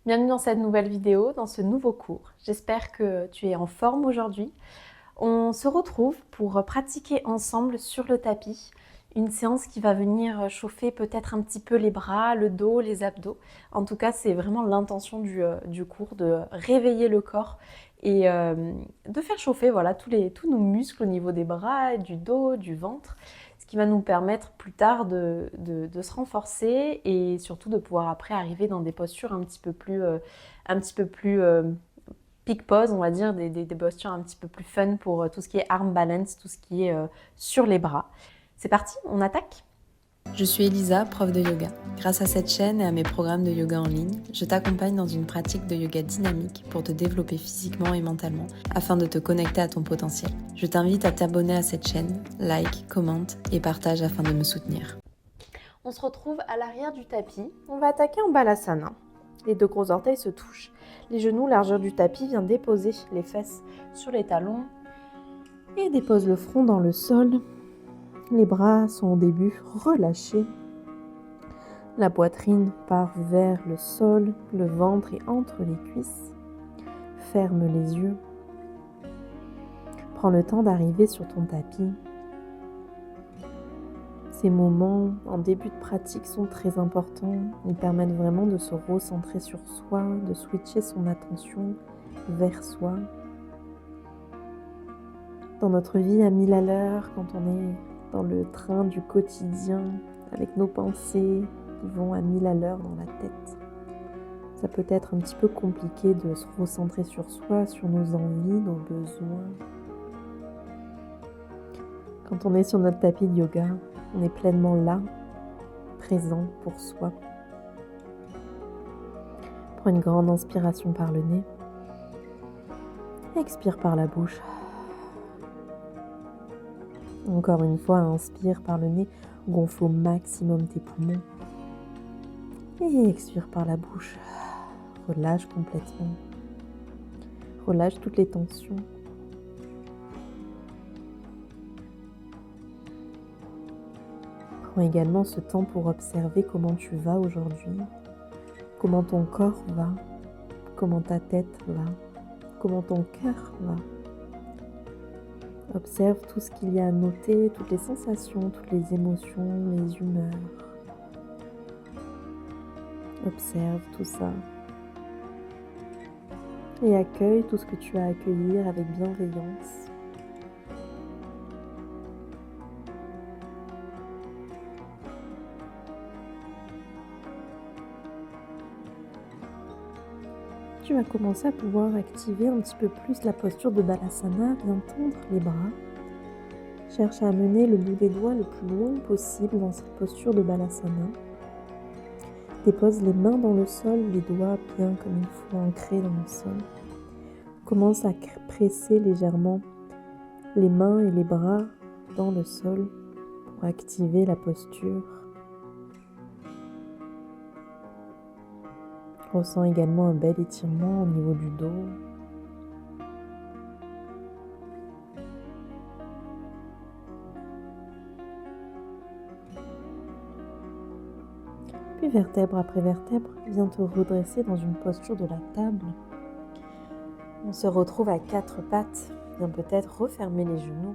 Bienvenue dans cette nouvelle vidéo, dans ce nouveau cours. J'espère que tu es en forme aujourd'hui. On se retrouve pour pratiquer ensemble sur le tapis une séance qui va venir chauffer peut-être un petit peu les bras, le dos, les abdos. En tout cas, c'est vraiment l'intention du cours de réveiller le corps et de faire chauffer voilà, tous nos muscles au niveau des bras, du dos, du ventre, ce qui va nous permettre plus tard de se renforcer et surtout de pouvoir après arriver dans des postures un petit peu plus peak pose, on va dire, des postures un petit peu plus fun pour tout ce qui est arm balance, tout ce qui est sur les bras. C'est parti, on attaque. Je suis Elisa, prof de yoga. Grâce à cette chaîne et à mes programmes de yoga en ligne, je t'accompagne dans une pratique de yoga dynamique pour te développer physiquement et mentalement afin de te connecter à ton potentiel. Je t'invite à t'abonner à cette chaîne, like, commente et partage afin de me soutenir. On se retrouve à l'arrière du tapis. On va attaquer en balasana. Les deux gros orteils se touchent. Les genoux, largeur du tapis, viennent déposer les fesses sur les talons et dépose le front dans le sol. Les bras sont au début relâchés. La poitrine part vers le sol, le ventre est entre les cuisses. Ferme les yeux. Prends le temps d'arriver sur ton tapis. Ces moments en début de pratique sont très importants. Ils permettent vraiment de se recentrer sur soi, de switcher son attention vers soi. Dans notre vie à 1000 à l'heure, quand on est dans le train du quotidien, avec nos pensées qui vont à 1000 à l'heure dans la tête, ça peut être un petit peu compliqué de se recentrer sur soi, sur nos envies, nos besoins. Quand on est sur notre tapis de yoga, on est pleinement là, présent pour soi. Prends une grande inspiration par le nez. Expire par la bouche. Encore une fois, inspire par le nez, gonfle au maximum tes poumons. Et expire par la bouche. Relâche complètement. Relâche toutes les tensions. Prends également ce temps pour observer comment tu vas aujourd'hui, comment ton corps va, comment ta tête va, comment ton cœur va. Observe tout ce qu'il y a à noter, toutes les sensations, toutes les émotions, les humeurs. Observe tout ça. Et accueille tout ce que tu as à accueillir avec bienveillance. Tu vas commencer à pouvoir activer un petit peu plus la posture de Balasana, bien tendre les bras. Cherche à amener le bout des doigts le plus loin possible dans cette posture de Balasana. Dépose les mains dans le sol, les doigts bien comme il faut ancrés dans le sol. Commence à presser légèrement les mains et les bras dans le sol pour activer la posture. Ressens également un bel étirement au niveau du dos. Puis vertèbre après vertèbre, viens te redresser dans une posture de la table. On se retrouve à 4 pattes. Viens peut-être refermer les genoux.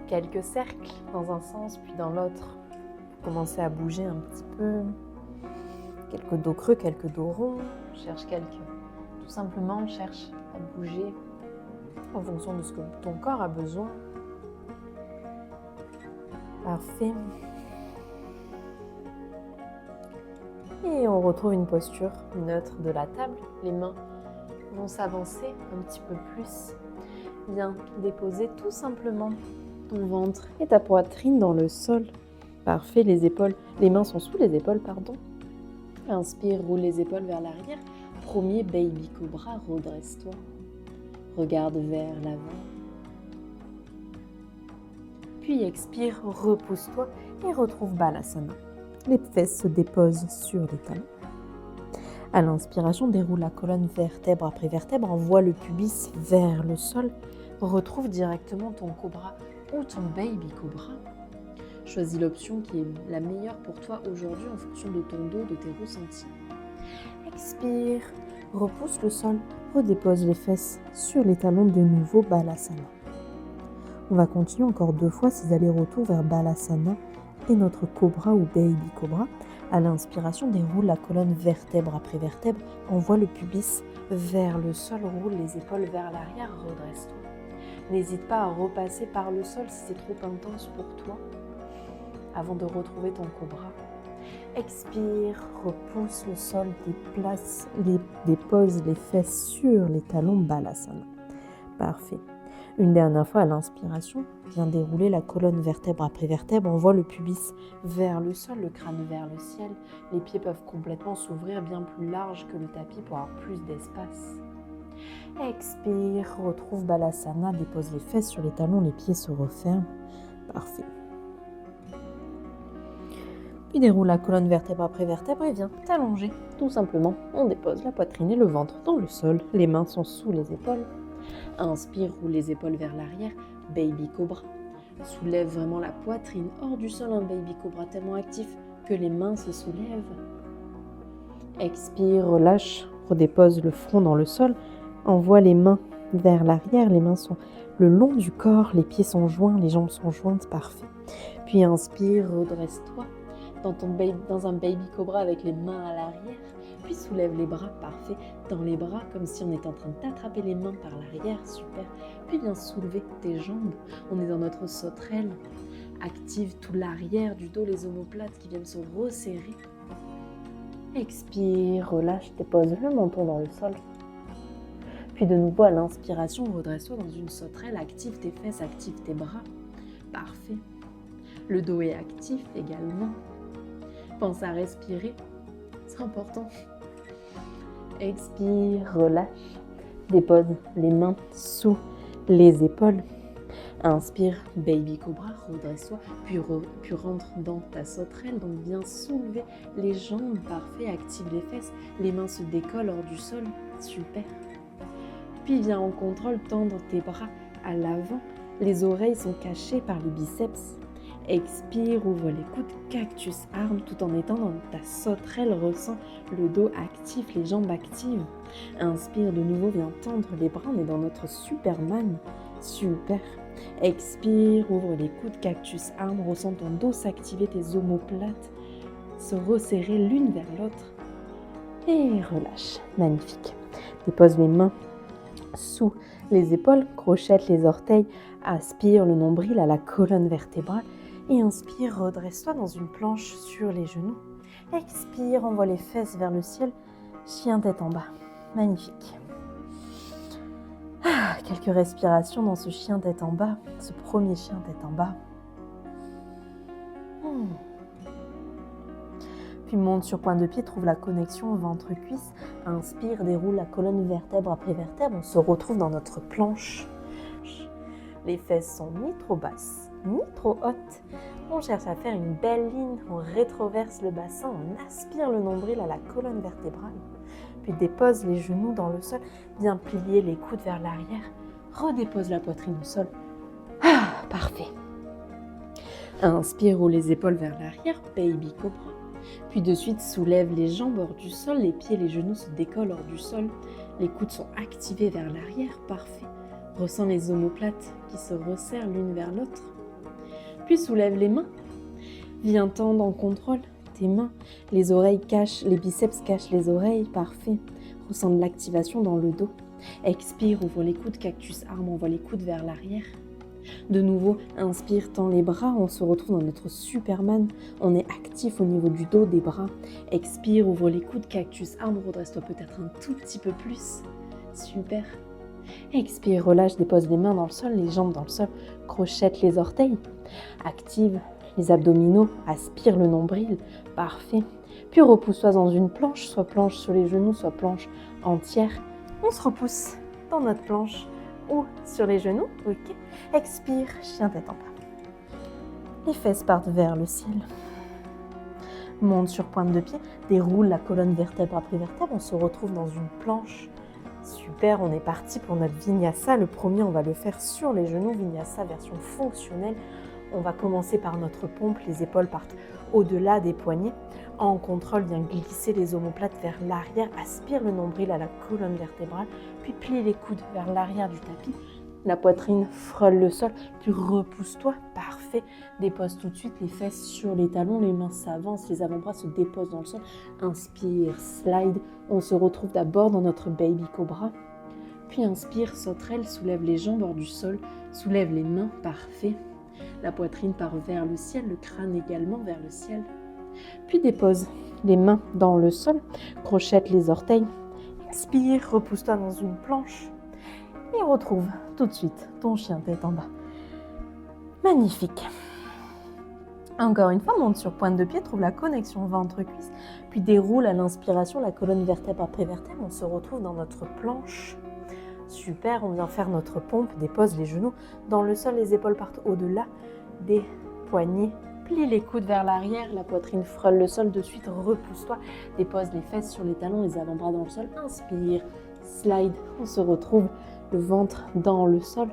Quelques cercles dans un sens puis dans l'autre. Commencez à bouger un petit peu. Quelques dos creux, quelques dos ronds. Tout simplement, cherche à bouger en fonction de ce que ton corps a besoin. Parfait. Et on retrouve une posture neutre de la table. Les mains vont s'avancer un petit peu plus. Viens déposer tout simplement ton ventre et ta poitrine dans le sol. Parfait, les mains sont sous les épaules, pardon. Inspire, roule les épaules vers l'arrière. Premier baby cobra, redresse-toi. Regarde vers l'avant. Puis expire, repousse-toi et retrouve Balasana. Les fesses se déposent sur les talons. À l'inspiration, déroule la colonne vertèbre après vertèbre, envoie le pubis vers le sol. Retrouve directement ton cobra ou ton baby cobra. Choisis l'option qui est la meilleure pour toi aujourd'hui en fonction de ton dos, de tes ressentis. Expire, repousse le sol, redépose les fesses sur les talons de nouveau Balasana. On va continuer encore 2 fois ces allers-retours vers Balasana et notre cobra ou baby cobra. À l'inspiration, déroule la colonne vertèbre après vertèbre, envoie le pubis vers le sol, roule les épaules vers l'arrière, redresse-toi. N'hésite pas à repasser par le sol si c'est trop intense pour toi avant de retrouver ton cobra. Expire, repousse le sol, dépose les fesses sur les talons Balasana. Parfait. Une dernière fois à l'inspiration, viens dérouler la colonne vertèbre après vertèbre, envoie le pubis vers le sol, le crâne vers le ciel. Les pieds peuvent complètement s'ouvrir bien plus large que le tapis pour avoir plus d'espace. Expire, retrouve Balasana, dépose les fesses sur les talons, les pieds se referment. Parfait. Puis déroule la colonne vertèbre après vertèbre et viens t'allonger. Tout simplement, on dépose la poitrine et le ventre dans le sol. Les mains sont sous les épaules. Inspire, roule les épaules vers l'arrière, baby cobra. Soulève vraiment la poitrine hors du sol, un baby cobra tellement actif que les mains se soulèvent. Expire, relâche, redépose le front dans le sol, envoie les mains vers l'arrière, les mains sont le long du corps, les pieds sont joints, les jambes sont jointes, parfait. Puis inspire, redresse-toi dans un baby cobra avec les mains à l'arrière. Puis soulève les bras, parfait, dans les bras, comme si on était en train de t'attraper les mains par l'arrière, super. Puis viens soulever tes jambes, on est dans notre sauterelle. Active tout l'arrière du dos, les omoplates qui viennent se resserrer. Expire, relâche, dépose le menton dans le sol. Puis de nouveau à l'inspiration, redresse-toi dans une sauterelle, active tes fesses, active tes bras. Parfait. Le dos est actif également. Pense à respirer, c'est important. Expire, relâche, dépose les mains sous les épaules. Inspire, baby cobra, redresse-toi, puis rentre dans ta sauterelle. Donc viens soulever les jambes, parfait, active les fesses, les mains se décollent hors du sol, super. Puis viens en contrôle, tendre tes bras à l'avant, les oreilles sont cachées par les biceps. Expire, ouvre les coudes, cactus arme tout en étant dans ta sauterelle, ressens le dos actif, les jambes actives. Inspire de nouveau, viens tendre les bras, on est dans notre Superman, super. Expire, ouvre les coudes, cactus arme, ressens ton dos s'activer, tes omoplates se resserrer l'une vers l'autre. Et relâche, magnifique. Dépose les mains sous les épaules, crochette les orteils, aspire le nombril à la colonne vertébrale. Et inspire, redresse-toi dans une planche sur les genoux. Expire, envoie les fesses vers le ciel. Chien tête en bas. Magnifique. Quelques respirations dans ce chien tête en bas, ce premier chien tête en bas. Puis monte sur point de pied, trouve la connexion ventre-cuisse. Inspire, déroule la colonne vertèbre après vertèbre. On se retrouve dans notre planche. Les fesses sont ni trop basses, ni trop hautes. On cherche à faire une belle ligne, on rétroverse le bassin, on aspire le nombril à la colonne vertébrale. Puis dépose les genoux dans le sol, bien plier les coudes vers l'arrière, redépose la poitrine au sol. Parfait. Inspire, roule les épaules vers l'arrière, baby cobra. Puis de suite, soulève les jambes hors du sol, les pieds, les genoux se décollent hors du sol. Les coudes sont activés vers l'arrière, parfait. Ressens les omoplates qui se resserrent l'une vers l'autre. Puis soulève les mains. Viens tendre en contrôle tes mains. Les oreilles cachent, les biceps cachent les oreilles, parfait. Ressens de l'activation dans le dos. Expire, ouvre les coudes, cactus arme, envoie les coudes vers l'arrière. De nouveau, inspire, tends les bras, on se retrouve dans notre Superman. On est actif au niveau du dos, des bras. Expire, ouvre les coudes, cactus arme, redresse-toi peut-être un tout petit peu plus. Super. Expire, relâche, dépose les mains dans le sol, les jambes dans le sol, crochette les orteils. Active les abdominaux, aspire le nombril, parfait. Puis repousse-toi dans une planche, soit planche sur les genoux, soit planche entière. On se repousse dans notre planche ou sur les genoux, ok. Expire, chien tête en bas. Les fesses partent vers le ciel. Monte sur pointe de pied, déroule la colonne vertèbre après vertèbre, on se retrouve dans une planche. Super, on est parti pour notre vinyasa. Le premier, on va le faire sur les genoux, vinyasa version fonctionnelle. on va commencer par notre pompe. Les épaules partent au-delà des poignets. En contrôle, viens glisser les omoplates vers l'arrière. Aspire le nombril à la colonne vertébrale. Puis plie les coudes vers l'arrière du tapis. La poitrine frôle le sol. Puis repousse-toi. Parfait. Dépose tout de suite les fesses sur les talons. Les mains s'avancent. Les avant-bras se déposent dans le sol. Inspire, slide. On se retrouve d'abord dans notre baby cobra. Puis inspire, sauterelle, soulève les jambes hors du sol, soulève les mains, parfait. La poitrine part vers le ciel, le crâne également vers le ciel. Puis dépose les mains dans le sol, crochette les orteils. Expire, repousse-toi dans une planche. Et retrouve tout de suite ton chien tête en bas. Magnifique. Encore une fois, monte sur pointe de pied, trouve la connexion ventre-cuisse, puis déroule à l'inspiration la colonne vertèbre après vertèbre. On se retrouve dans notre planche. Super, on vient faire notre pompe, dépose les genoux dans le sol, les épaules partent au-delà des poignets. Plie les coudes vers l'arrière, la poitrine frôle le sol, de suite repousse-toi, dépose les fesses sur les talons, les avant-bras dans le sol, inspire, slide, on se retrouve le ventre dans le sol.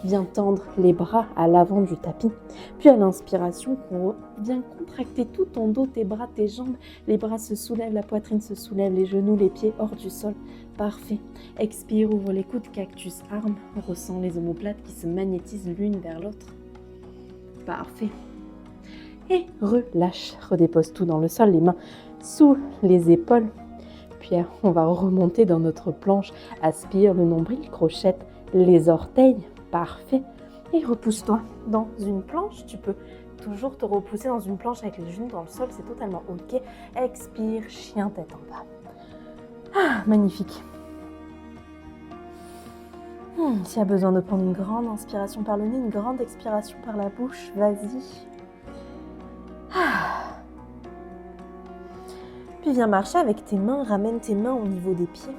Viens tendre les bras à l'avant du tapis. Puis à l'inspiration, viens contracter tout ton dos, tes bras, tes jambes. Les bras se soulèvent, la poitrine se soulève, les genoux, les pieds hors du sol. Parfait. Expire, ouvre les coudes, cactus, arme. Ressens les omoplates qui se magnétisent l'une vers l'autre. Parfait. Et relâche. Redépose tout dans le sol, les mains sous les épaules. Puis on va remonter dans notre planche. Aspire le nombril, crochette les orteils. Parfait. Et repousse-toi dans une planche. Tu peux toujours te repousser dans une planche avec les genoux dans le sol. C'est totalement OK. Expire, chien tête en bas. Ah, magnifique. S'il y a besoin de prendre une grande inspiration par le nez, une grande expiration par la bouche, vas-y. Ah. Puis viens marcher avec tes mains. Ramène tes mains au niveau des pieds.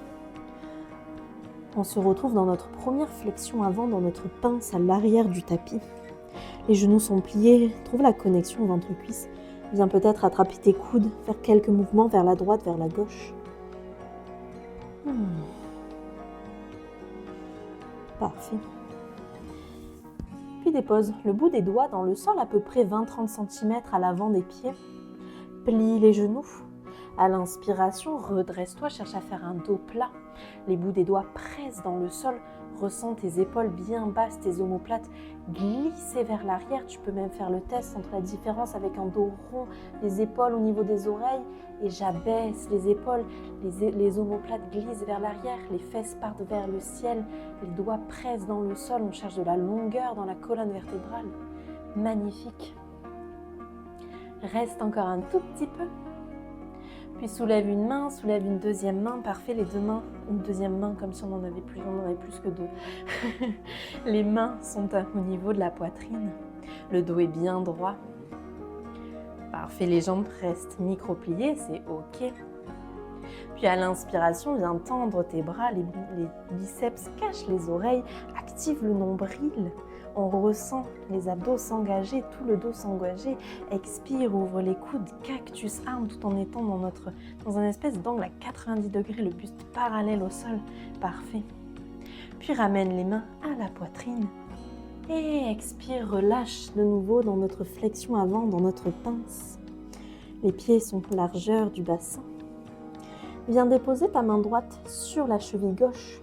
On se retrouve dans notre première flexion avant, dans notre pince à l'arrière du tapis. Les genoux sont pliés, trouve la connexion ventre-cuisse. Viens peut-être attraper tes coudes, faire quelques mouvements vers la droite, vers la gauche. Parfait. Puis dépose le bout des doigts dans le sol, à peu près 20-30 cm à l'avant des pieds. Plie les genoux. À l'inspiration, redresse-toi, cherche à faire un dos plat. Les bouts des doigts pressent dans le sol. Ressens tes épaules bien basses, tes omoplates glisser vers l'arrière. Tu peux même faire le test entre la différence avec un dos rond, les épaules au niveau des oreilles. Et j'abaisse les épaules, les omoplates glissent vers l'arrière, les fesses partent vers le ciel, les doigts pressent dans le sol. On cherche de la longueur dans la colonne vertébrale. Magnifique. Reste encore un tout petit peu. Puis soulève une main, soulève une deuxième main. Parfait, les deux mains, une deuxième main comme si on en avait plus que deux. Les mains sont au niveau de la poitrine. Le dos est bien droit. Parfait, les jambes restent micro-pliées, c'est OK. Puis à l'inspiration, viens tendre tes bras, les biceps cachent les oreilles, active le nombril. On ressent les abdos s'engager, tout le dos s'engager. Expire, ouvre les coudes, cactus arme tout en étant dans un espèce d'angle à 90 degrés, le buste parallèle au sol. Parfait. Puis ramène les mains à la poitrine. Et expire, relâche de nouveau dans notre flexion avant, dans notre pince. Les pieds sont largeur du bassin. Viens déposer ta main droite sur la cheville gauche.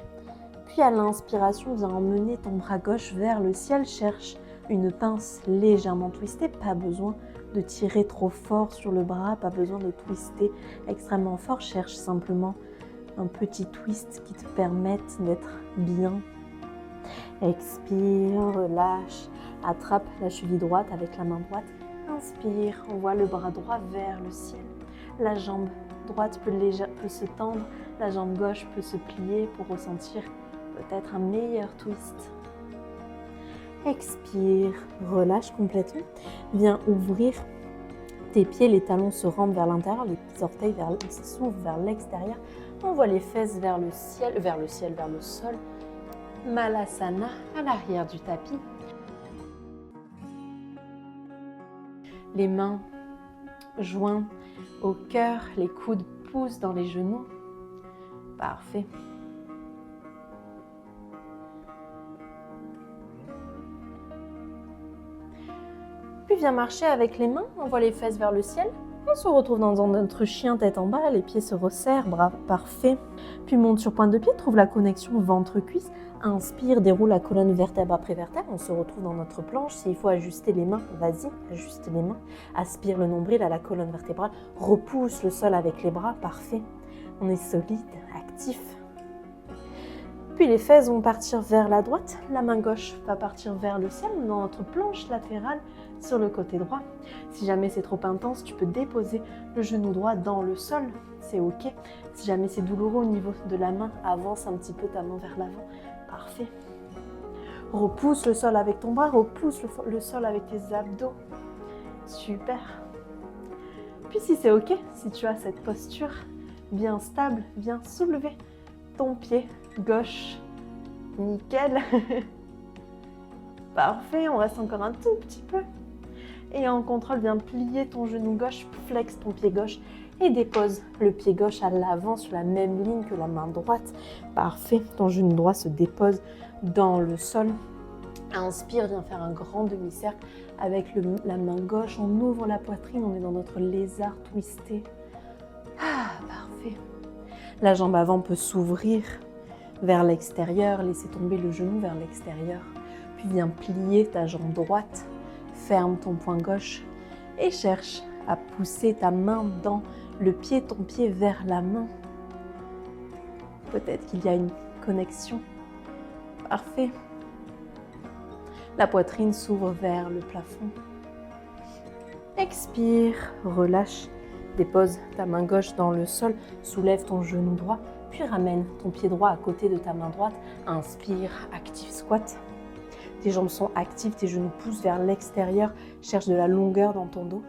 Puis à l'inspiration, viens emmener ton bras gauche vers le ciel. Cherche une pince légèrement twistée. Pas besoin de tirer trop fort sur le bras, pas besoin de twister extrêmement fort. Cherche simplement un petit twist qui te permette d'être bien. Expire, relâche, attrape la cheville droite avec la main droite. Inspire, envoie le bras droit vers le ciel. La jambe droite peut se tendre, la jambe gauche peut se plier pour ressentir peut-être un meilleur twist. Expire, relâche complètement. Viens ouvrir tes pieds, les talons se rendent vers l'intérieur, les orteils s'ouvrent vers l'extérieur. Envoie les fesses vers le sol. Malasana à l'arrière du tapis. Les mains jointes au cœur, les coudes poussent dans les genoux. Parfait. Puis viens marcher avec les mains, envoie les fesses vers le ciel. On se retrouve dans notre chien tête en bas, les pieds se resserrent, bras parfait. Puis monte sur pointe de pied, trouve la connexion ventre-cuisse. Inspire, déroule la colonne vertèbre après vertèbre. On se retrouve dans notre planche. S'il faut ajuster les mains, vas-y, ajuste les mains. Aspire le nombril à la colonne vertébrale. Repousse le sol avec les bras, parfait. On est solide, actif. Puis les fesses vont partir vers la droite. La main gauche va partir vers le ciel dans notre planche latérale sur le côté droit. Si jamais c'est trop intense, tu peux déposer le genou droit dans le sol. C'est ok. Si jamais c'est douloureux au niveau de la main, avance un petit peu ta main vers l'avant. Parfait. Repousse le sol avec ton bras, repousse le sol avec tes abdos. Super. Puis si c'est ok, si tu as cette posture bien stable, viens soulever ton pied gauche. Nickel. Parfait, on reste encore un tout petit peu. Et en contrôle, viens plier ton genou gauche, flex ton pied gauche et dépose le pied gauche à l'avant sur la même ligne que la main droite. Parfait, ton genou droit se dépose dans le sol. Inspire, viens faire un grand demi-cercle avec la main gauche. On ouvre la poitrine, on est dans notre lézard twisté. Ah, parfait. La jambe avant peut s'ouvrir vers l'extérieur, laisser tomber le genou vers l'extérieur. Puis viens plier ta jambe droite, ferme ton poing gauche et cherche à pousser ta main dans le pied, ton pied vers la main. Peut-être qu'il y a une connexion. Parfait. La poitrine s'ouvre vers le plafond. Expire, relâche, dépose ta main gauche dans le sol, soulève ton genou droit, puis ramène ton pied droit à côté de ta main droite. Inspire, active squat. Tes jambes sont actives, tes genoux poussent vers l'extérieur, cherche de la longueur dans ton dos.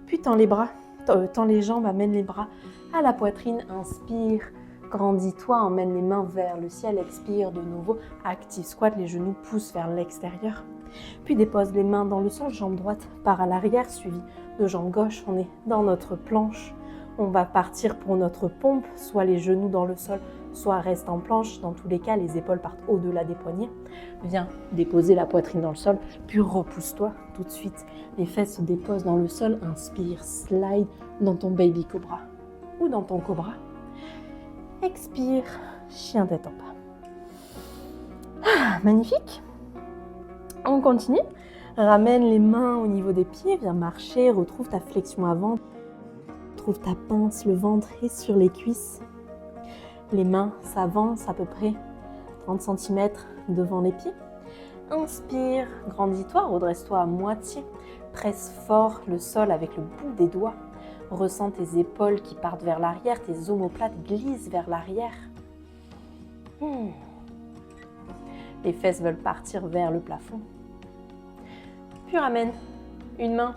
Puis tends les jambes, amène les bras à la poitrine, inspire, grandis-toi, emmène les mains vers le ciel, expire de nouveau, active squat, les genoux poussent vers l'extérieur. Puis dépose les mains dans le sol, jambe droite part à l'arrière, suivie de jambe gauche, on est dans notre planche. On va partir pour notre pompe, soit les genoux dans le sol, soit reste en planche. Dans tous les cas, les épaules partent au-delà des poignets. Viens déposer la poitrine dans le sol, puis repousse-toi tout de suite. Les fesses se déposent dans le sol. Inspire, slide dans ton baby cobra ou dans ton cobra. Expire, chien tête en bas. Ah, magnifique. On continue. Ramène les mains au niveau des pieds, viens marcher, retrouve ta flexion avant. Trouve ta pince, le ventre est sur les cuisses. Les mains s'avancent à peu près 30 cm devant les pieds. Inspire, grandis-toi, redresse-toi à moitié. Presse fort le sol avec le bout des doigts. Ressens tes épaules qui partent vers l'arrière, tes omoplates glissent vers l'arrière. Les fesses veulent partir vers le plafond. Puis ramène une main,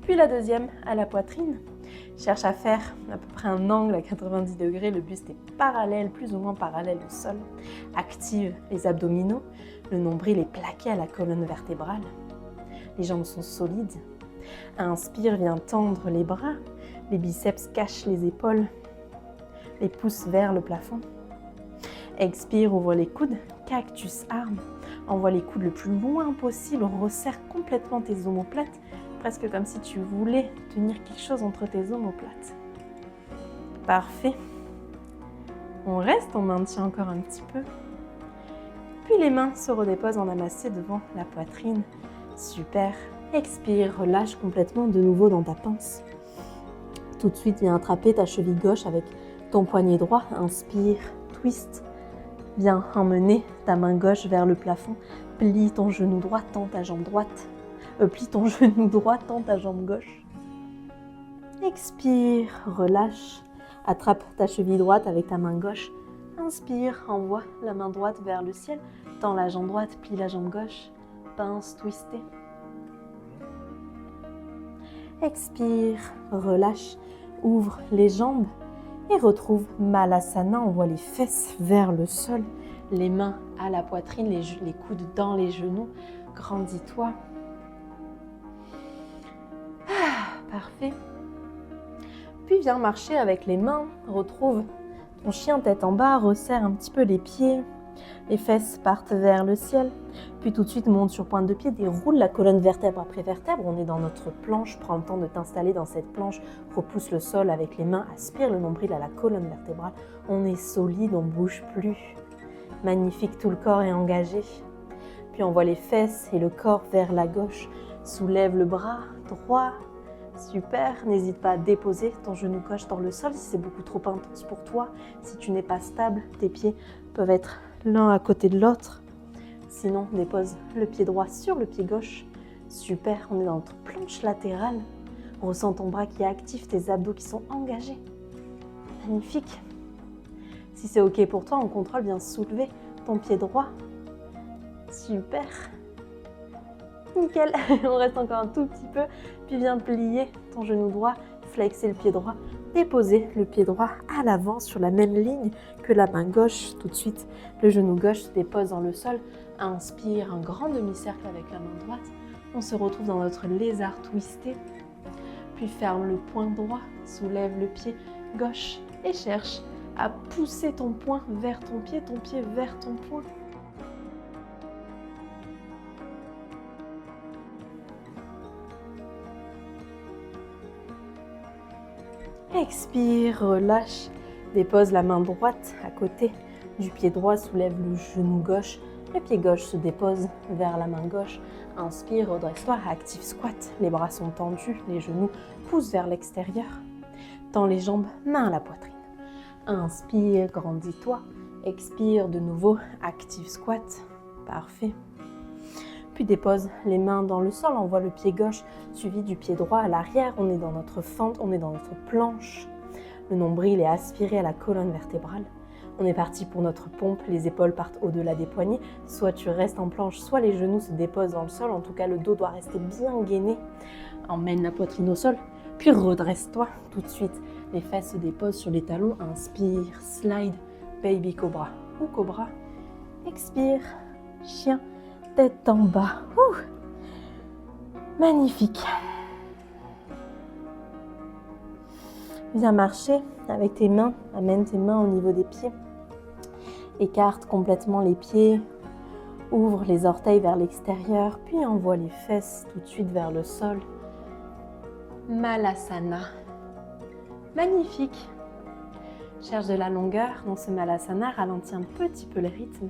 puis la deuxième à la poitrine. Cherche à faire à peu près un angle à 90 degrés, le buste est parallèle, plus ou moins parallèle au sol. Active les abdominaux, le nombril est plaqué à la colonne vertébrale. Les jambes sont solides. Inspire, viens tendre les bras, les biceps cachent les épaules, les pouces vers le plafond. Expire, ouvre les coudes, cactus arm. Envoie les coudes le plus loin possible, resserre complètement tes omoplates, presque comme si tu voulais tenir quelque chose entre tes omoplates. Parfait. On reste, on maintient encore un petit peu. Puis les mains se redéposent en amassé devant la poitrine. Super. Expire, relâche complètement de nouveau dans ta pince. Tout de suite, viens attraper ta cheville gauche avec ton poignet droit. Inspire, twist. Viens emmener ta main gauche vers le plafond. Plie ton genou droit, tends ta jambe droite. Plie ton genou droit, tends ta jambe gauche. Expire, relâche. Attrape ta cheville droite avec ta main gauche. Inspire, envoie la main droite vers le ciel. Tends la jambe droite, plie la jambe gauche. Pince twistée. Expire, relâche. Ouvre les jambes et retrouve Malasana. Envoie les fesses vers le sol. Les mains à la poitrine, les coudes dans les genoux. Grandis-toi. Parfait. Puis viens marcher avec les mains, retrouve ton chien tête en bas, resserre un petit peu les pieds, Les fesses partent vers le ciel, puis tout de suite monte sur pointe de pied, déroule la colonne vertèbre après vertèbre. On est dans notre planche, prends le temps de t'installer dans cette planche, repousse le sol avec les mains, aspire le nombril à la colonne vertébrale. On est solide, on ne bouge plus. Magnifique, tout le corps est engagé. Puis on voit les fesses et le corps vers la gauche. Soulève le bras droit. Super, n'hésite pas à déposer ton genou gauche dans le sol si c'est beaucoup trop intense pour toi. Si tu n'es pas stable, tes pieds peuvent être l'un à côté de l'autre. Sinon, dépose le pied droit sur le pied gauche. Super, on est dans notre planche latérale. Ressens ton bras qui est actif, tes abdos qui sont engagés. Magnifique. Si c'est OK pour toi, on contrôle, viens soulever ton pied droit. Super. Nickel, on reste encore un tout petit peu, puis viens plier ton genou droit, flexer le pied droit, déposer le pied droit à l'avant sur la même ligne que la main gauche. Tout de suite, le genou gauche se dépose dans le sol. Inspire un grand demi-cercle avec la main droite. On se retrouve dans notre lézard twisté. Puis ferme le poing droit, soulève le pied gauche et cherche à pousser ton poing vers ton pied vers ton poing. Expire, relâche, dépose la main droite à côté du pied droit, soulève le genou gauche, le pied gauche se dépose vers la main gauche. Inspire, redresse-toi, active squat, les bras sont tendus, les genoux poussent vers l'extérieur. Tends les jambes, main à la poitrine. Inspire, grandis-toi, expire de nouveau, active squat, parfait. Puis dépose les mains dans le sol, envoie le pied gauche suivi du pied droit à l'arrière. On est dans notre fente, on est dans notre planche. Le nombril est aspiré à la colonne vertébrale. On est parti pour notre pompe, les épaules partent au-delà des poignets. Soit tu restes en planche, soit les genoux se déposent dans le sol. En tout cas, le dos doit rester bien gainé. Emmène la poitrine au sol, puis redresse-toi tout de suite. Les fesses se déposent sur les talons. Inspire, slide, baby cobra ou cobra. Expire, chien. Tête en bas. Magnifique. Viens marcher avec tes mains. Amène tes mains au niveau des pieds. Écarte complètement les pieds. Ouvre les orteils vers l'extérieur. Puis envoie les fesses tout de suite vers le sol. Malasana. Magnifique. Cherche de la longueur dans ce Malasana. Ralentis un petit peu le rythme.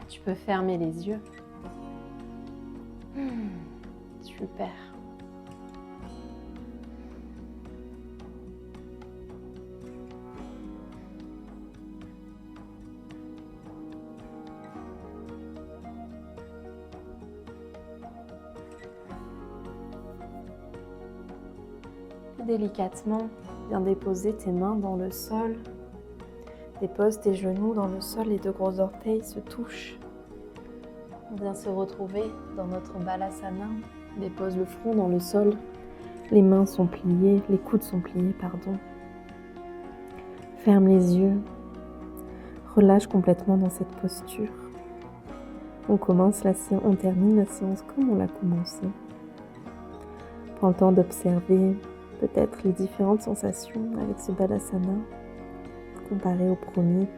Tu peux fermer les yeux. Super. Délicatement, viens déposer tes mains dans le sol. Dépose tes genoux dans le sol, les deux gros orteils se touchent. On vient se retrouver dans notre Balasana. Dépose le front dans le sol. Les mains sont pliées, les coudes sont pliés, pardon. Ferme les yeux. Relâche complètement dans cette posture. On termine la séance comme on l'a commencé. Prends le temps d'observer peut-être les différentes sensations avec ce Balasana comparé au premier.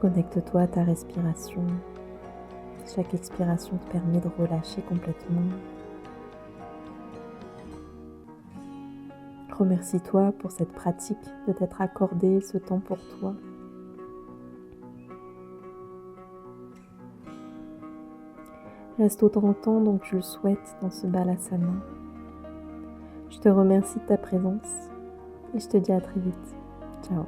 Connecte-toi à ta respiration. Chaque expiration te permet de relâcher complètement. Remercie-toi pour cette pratique, de t'être accordé ce temps pour toi. Reste autant de temps dont tu le souhaites dans ce Balasana. Je te remercie de ta présence et je te dis à très vite. Ciao.